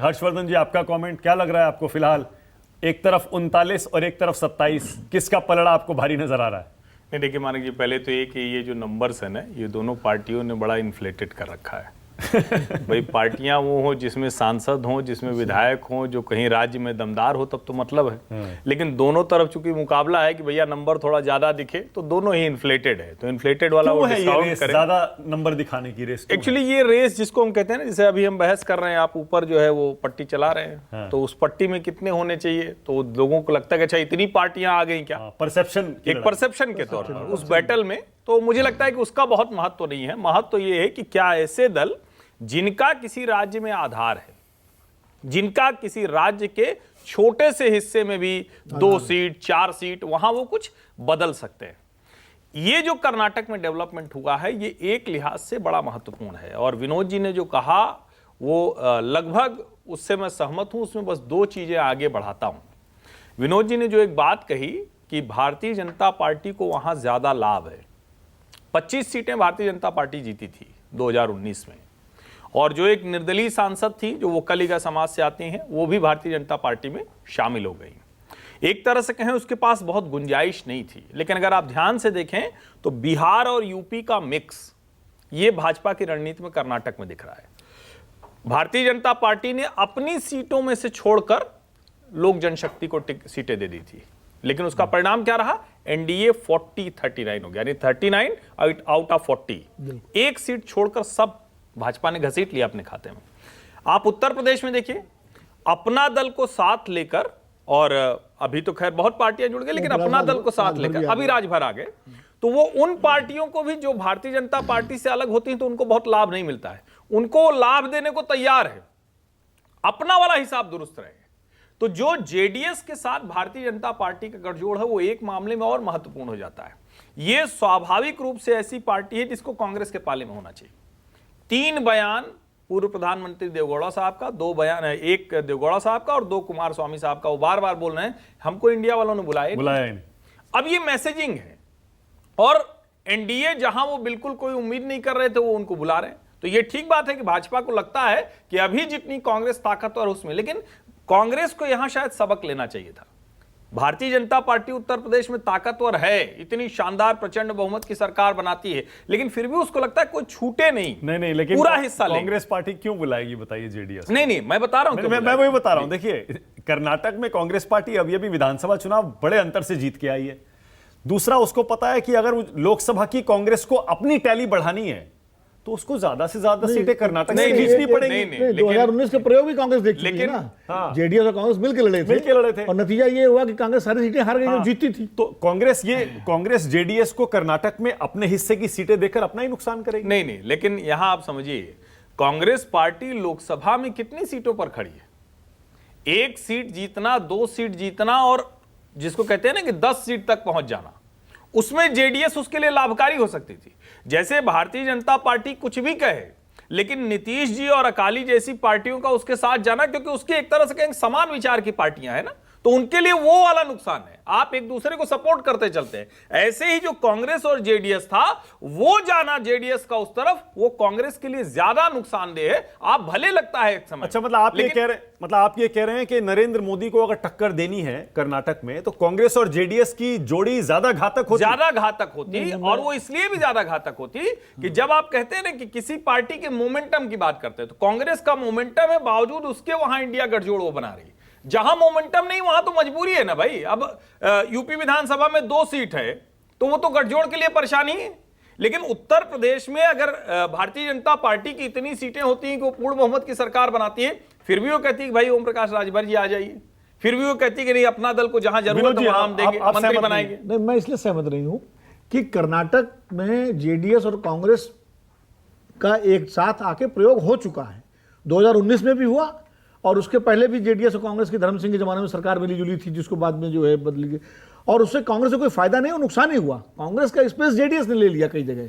हर्षवर्धन जी, आपका कमेंट क्या लग रहा है आपको? फिलहाल एक तरफ 39 और एक तरफ 27, किसका पलड़ा आपको भारी नजर आ रहा है? नहीं, देखिए मानिक जी, पहले तो ये कि ये जो नंबर्स है ना, ये दोनों पार्टियों ने बड़ा इन्फ्लेटेड कर रखा है। भाई पार्टियां वो हो जिसमें सांसद हो, जिसमें विधायक हो, जो कहीं राज्य में दमदार हो, तब तो मतलब है। लेकिन दोनों तरफ चूंकि मुकाबला है कि भैया नंबर थोड़ा ज्यादा दिखे, तो दोनों ही इन्फ्लेटेड है। तो इन्फ्लेटेड वाला वो डिस्काउंट करें, ज्यादा नंबर दिखाने की रेस। एक्चुअली ये रेस जिसको हम कहते हैं ना, जैसे अभी हम बहस कर रहे हैं, आप ऊपर जो है वो पट्टी चला रहे हैं, तो उस पट्टी में कितने होने चाहिए, तो लोगों को लगता है कि अच्छा इतनी पार्टियां आ गई क्या, परसेप्शन, एक परसेप्शन के तौर पर उस बैटल में। तो मुझे लगता है कि उसका बहुत महत्व नहीं है। महत्व ये है कि क्या ऐसे दल जिनका किसी राज्य में आधार है, जिनका किसी राज्य के छोटे से हिस्से में भी 2 सीट 4 सीट, वहां वो कुछ बदल सकते हैं। ये जो कर्नाटक में डेवलपमेंट हुआ है, ये एक लिहाज से बड़ा महत्वपूर्ण है। और विनोद जी ने जो कहा वो लगभग उससे मैं सहमत हूं। उसमें बस 2 चीजें आगे बढ़ाता हूं। विनोद जी ने जो एक बात कही कि भारतीय जनता पार्टी को वहां ज्यादा लाभ है। 25 सीटें भारतीय जनता पार्टी जीती थी 2019 में, और जो एक निर्दलीय सांसद थी जो वो कलिगा समाज से आती हैं, वो भी भारतीय जनता पार्टी में शामिल हो गई। एक तरह से कहें उसके पास बहुत गुंजाइश नहीं थी। लेकिन अगर आप ध्यान से देखें तो बिहार और यूपी का मिक्स ये भाजपा की रणनीति में कर्नाटक में दिख रहा है। भारतीय जनता पार्टी ने अपनी सीटों में से छोड़कर लोक जनशक्ति को सीटें दे दी थी, लेकिन उसका परिणाम क्या रहा? एनडीए 40-39 हो गया, यानी 39 आउट ऑफ 40। एक सीट छोड़कर सब भाजपा ने घसीट लिया अपने खाते में। आप उत्तर प्रदेश में देखिए, अपना दल को साथ लेकर, और अभी तो खैर बहुत पार्टियां जुड़ गई, लेकिन अपना दल को साथ लेकर अभी राजभर आ गए, तो वो उन पार्टियों को भी जो भारतीय जनता पार्टी से अलग होती हैं तो उनको बहुत लाभ नहीं मिलता है। उनको लाभ देने को तैयार है, अपना वाला हिसाब दुरुस्त रहे। तो जो जेडीएस के साथ भारतीय जनता पार्टी का गठजोड़ है, वो एक मामले में और महत्वपूर्ण हो जाता है। यह स्वाभाविक रूप से ऐसी पार्टी है जिसको कांग्रेस के पाले में होना चाहिए। 3 बयान पूर्व प्रधानमंत्री देवगौड़ा साहब का, 2 बयान है, एक देवगौड़ा साहब का और 2 कुमार स्वामी साहब का। वो बार बार बोल रहे हैं हमको इंडिया वालों ने बुलाया नहीं। अब ये मैसेजिंग है, और एनडीए जहां वो बिल्कुल कोई उम्मीद नहीं कर रहे थे वो उनको बुला रहे हैं। तो ये ठीक बात है कि भाजपा को लगता है कि अभी जितनी कांग्रेस ताकतवर उसमें, लेकिन कांग्रेस को यहां शायद सबक लेना चाहिए था। भारतीय जनता पार्टी उत्तर प्रदेश में ताकतवर है, इतनी शानदार प्रचंड बहुमत की सरकार बनाती है, लेकिन फिर भी उसको लगता है कोई छूटे नहीं, लेकिन पूरा हिस्सा कांग्रेस पार्टी क्यों बुलाएगी बताइए जेडीएस? नहीं, मैं बता रहा हूं, मैं वही बता रहा हूं। देखिए, कर्नाटक में कांग्रेस पार्टी अभी विधानसभा चुनाव बड़े अंतर से जीत के आई है। दूसरा, उसको पता है कि अगर लोकसभा की कांग्रेस को अपनी टैली बढ़ानी है तो उसको ज्यादा से ज्यादा सीटें कर्नाटक से जीतनी पड़ेगी। 2019 के प्रयोग भी कांग्रेस देख चुकी है ना। जेडीएस और कांग्रेस मिलकर लड़े थे, और नतीजा ये हुआ कि कांग्रेस सारी सीटें हार गई जो जीती थी। तो कांग्रेस जेडीएस को कर्नाटक में अपने हिस्से की सीटें देकर अपना ही नुकसान करेगी। नहीं, लेकिन यहां आप समझिए, कांग्रेस पार्टी लोकसभा में कितनी सीटों पर खड़ी है? 1 सीट जीतना, 2 सीट जीतना, और जिसको कहते हैं ना कि 10 सीट तक पहुंच जाना, उसमें जेडीएस उसके लिए लाभकारी हो सकती थी। जैसे भारतीय जनता पार्टी कुछ भी कहे, लेकिन नीतीश जी और अकाली जैसी पार्टियों का उसके साथ जाना, क्योंकि उसके एक तरह से कहेंगे समान विचार की पार्टियां हैं ना, तो उनके लिए वो वाला नुकसान है। आप एक दूसरे को सपोर्ट करते चलते हैं। ऐसे ही जो कांग्रेस और जेडीएस था, वो जाना जेडीएस का उस तरफ, वो कांग्रेस के लिए ज्यादा नुकसानदेह है। आप भले लगता है एक समय। अच्छा, मतलब आप ये कह रहे हैं कि नरेंद्र मोदी को अगर टक्कर देनी है कर्नाटक में, तो कांग्रेस और जेडीएस की जोड़ी ज्यादा घातक होती। और वो इसलिए भी ज्यादा घातक होती कि जब आप कहते हैं ना कि किसी पार्टी के मोमेंटम की बात करते हैं, तो कांग्रेस का मोमेंटम है, बावजूद उसके वहां इंडिया गठजोड़ वो बना रही। जहां मोमेंटम नहीं वहां तो मजबूरी है ना भाई। अब यूपी विधानसभा में 2 सीट है, तो वो तो गठजोड़ के लिए परेशानी है। लेकिन उत्तर प्रदेश में अगर भारतीय जनता पार्टी की इतनी सीटें होती हैं कि वो पूर्ण बहुमत की सरकार बनाती है, फिर भी वो कहती है कि भाई ओम प्रकाश राजभर जी आ जाइए। फिर भी वो कहती है कि नहीं, अपना दल को जहां जरूरत है हम देंगे, मंत्री बनाएंगे। नहीं, मैं इसलिए सहमत नहीं हूं कि कर्नाटक में जेडीएस और कांग्रेस का एक साथ आके प्रयोग हो चुका है। 2019 में भी हुआ, और उसके पहले भी जेडीएस और कांग्रेस की धर्म सिंह के जमाने में सरकार मिली जुली थी, जिसको बाद में जो है बदली गई, और उससे कांग्रेस को कोई फायदा नहीं और नुकसान ही हुआ। कांग्रेस का स्पेस जेडीएस ने ले लिया कई जगह।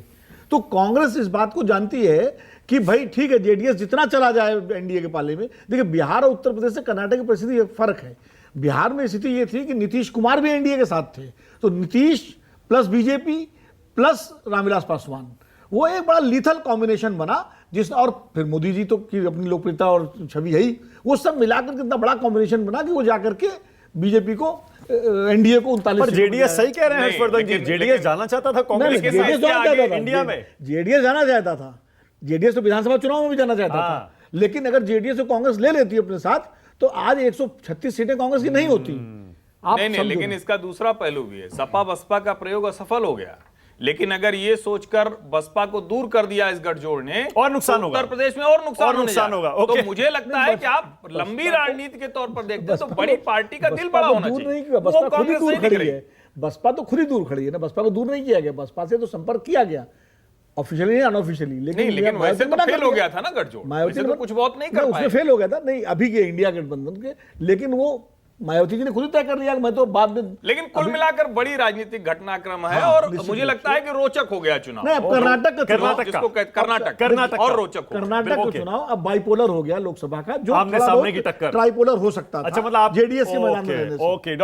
तो कांग्रेस इस बात को जानती है कि भाई ठीक है, जेडीएस जितना चला जाए एनडीए के पाले में। देखिए, बिहार और उत्तर प्रदेश से कर्नाटक की परिस्थिति एक फर्क है। बिहार में स्थिति ये थी कि नीतीश कुमार भी एनडीए के साथ थे, तो Nitish plus BJP plus Ramvilas Paswan, वो एक बड़ा लीथल कॉम्बिनेशन बना जिस और फिर मोदी जी तो की अपनी लोकप्रियता और छवि है ही, वो सब मिलाकर कितना बड़ा कॉम्बिनेशन बना कि वो जाकर के बीजेपी को एनडीए को 39 पर जेडीएस सही कह रहे हैं नहीं, हर्षवर्धन जी, लेकिन- जेडीएस जाना चाहता था कांग्रेस के साथ जेडीएस जाना आगे चाहता था इंडिया में। जेडीएस जाना चाहता था, जेडीएस तो विधानसभा चुनाव में भी जाना चाहता हाँ। था, लेकिन अगर जेडीएस और कांग्रेस ले लेती अपने साथ तो आज 136 सीटें कांग्रेस की नहीं होती। आप नहीं नहीं, समझो लेकिन ना। इसका दूसरा पहलू भी है। सपा बसपा का प्रयोग असफल हो गया, लेकिन अगर ये सोचकर बसपा को दूर कर दिया इस गठजोड़ ने, और नुकसान तो होगा। उत्तर प्रदेश में और नुकसान और होने नुकसान जा रहा है। होगा, ओके। तो मुझे लगता है कि आप लंबी राजनीति के तौर पर देखते हैं तो बड़ी पार्टी का दिल बड़ा होना दूर नहीं चाहिए। किया, वो बसपा खुद ही कांग्रेस दूर नहीं दिख खड़ी रही। है, बसपा तो खुद ही दूर खड़ी है ना, बसपा को दूर नहीं किया गया, बसपा से तो संपर्क किया गया ऑफिशियली नहीं अनऑफिशियली, नहीं, लेकिन वैसे मायावती तो मना कर फेल हो दिया। गया था ना गठजोड़, मायावती वैसे ने तो कुछ बहुत नहीं कर उसमें पाए। फेल हो गया था, नहीं अभी के इंडिया गठबंधन के, लेकिन वो मायावती जी ने खुद ही तय कर लिया कि मैं तो बाद में लेकिन कुल मिलाकर बड़ी राजनीतिक घटनाक्रम है हाँ, और निश्चित मुझे रूप लगता है कि रोचक हो गया चुनाव। नहीं, अब कर्नाटक का चुनाव, कर्नाटक जिसको का। कर्नाटक और रोचक हो गया। कर्नाटक का ओके। चुनाव अब बाइपोलर हो गया लोकसभा का, जो आमने थोड़ा सामने बहुत की टक्कर। ट्राइपोलर हो सकता था अच्छा, मतलब आप जेडीएस के मैदान में ओके, रहने से। ओके।